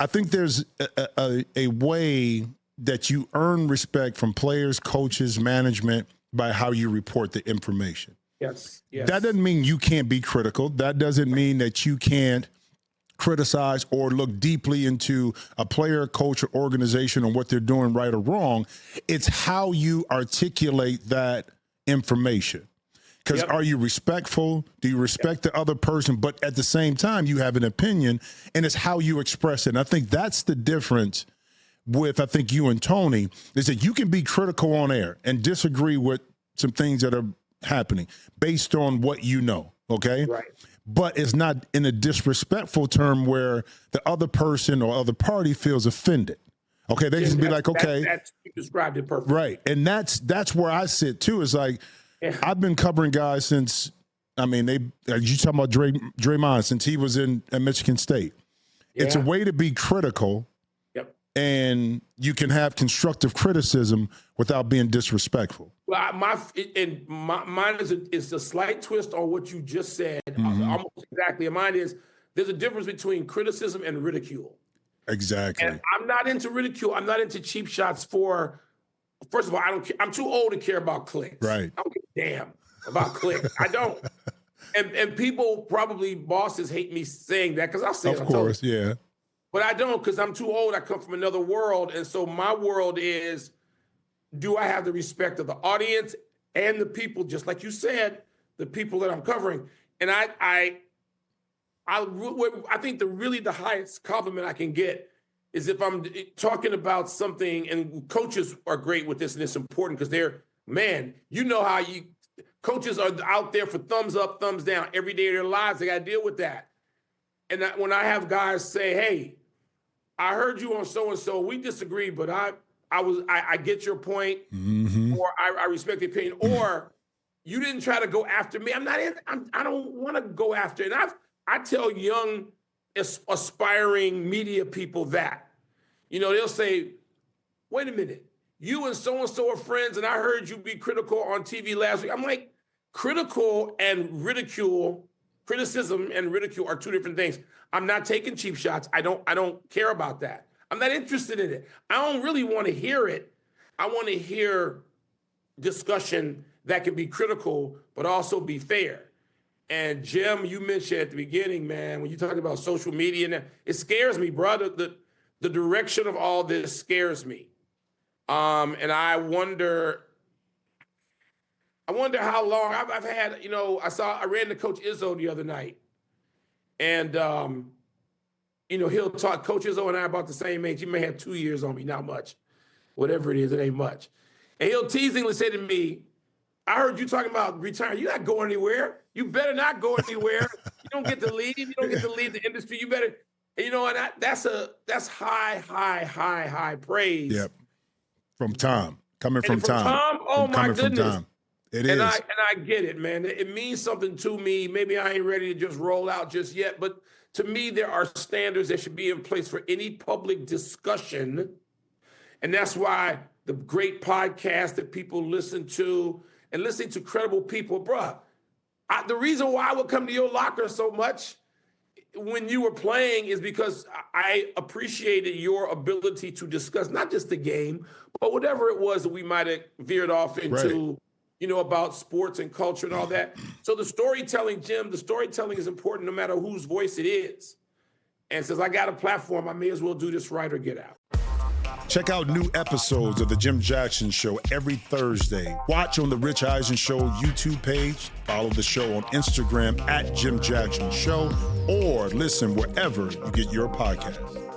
I think there's a way that you earn respect from players, coaches, management by how you report the information. Yes. That doesn't mean you can't be critical. That doesn't mean that you can't criticize or look deeply into a player, coach, or organization and what they're doing right or wrong. It's how you articulate that information. Because are you respectful? Do you respect the other person? But at the same time, you have an opinion, and it's how you express it. And I think that's the difference with, I think, you and Tony, is that you can be critical on air and disagree with some things that are happening based on what you know, okay? Right. But it's not in a disrespectful term where the other person or other party feels offended. Okay, they just be like, okay. You described it perfectly. Right, and that's where I sit, too. It's like, I've been covering guys since, I mean, you talking about Draymond, since he was at Michigan State. Yeah. It's a way to be critical, and you can have constructive criticism without being disrespectful. Well, mine is a slight twist on what you just said, almost exactly. And mine is, there's a difference between criticism and ridicule. Exactly. And I'm not into ridicule. I'm not into cheap shots for, first of all, I don't care. I'm too old to care about clicks. Right. I don't give a damn about clicks. I don't. And people, probably bosses, hate me saying that because I'll say it. Of course, yeah. But I don't, because I'm too old. I come from another world. And so my world is, do I have the respect of the audience and the people, just like you said, the people that I'm covering? And I think the highest compliment I can get is if I'm talking about something, and coaches are great with this, and it's important because you know how coaches are out there for thumbs up, thumbs down every day of their lives. They got to deal with that. And when I have guys say, hey, I heard you on so-and-so, we disagree, but I get your point, or I respect the opinion, or you didn't try to go after me. I don't want to go after it. And I tell young, aspiring media people that, they'll say, wait a minute, you and so-and-so are friends, and I heard you be critical on TV last week. I'm like, criticism and ridicule are two different things. I'm not taking cheap shots. I don't care about that. I'm not interested in it. I don't really want to hear it. I want to hear discussion that can be critical, but also be fair. And Jim, you mentioned at the beginning, man, when you talk about social media, it scares me, brother. The direction of all this scares me. And I wonder how long I've had, I ran to Coach Izzo the other night. And, he'll talk, Coach Izzo and I are about the same age. He may have 2 years on me, not much. Whatever it is, it ain't much. And he'll teasingly say to me, I heard you talking about retiring. You're not going anywhere. You better not go anywhere. You don't get to leave. You don't get to leave the industry. You better, and that's high praise. Yep. From Tom. Coming from Tom. Oh, my goodness. It is. And I get it, man. It means something to me. Maybe I ain't ready to just roll out just yet. But to me, there are standards that should be in place for any public discussion. And that's why the great podcasts that people listen to and listening to credible people, bruh, the reason why I would come to your locker so much when you were playing is because I appreciated your ability to discuss not just the game, but whatever it was that we might have veered off into, about sports and culture and all that. So the storytelling, Jim, is important no matter whose voice it is. And since I got a platform, I may as well do this right or get out. Check out new episodes of The Jim Jackson Show every Thursday. Watch on The Rich Eisen Show YouTube page. Follow the show on Instagram @Jim Jackson Show, or listen wherever you get your podcasts.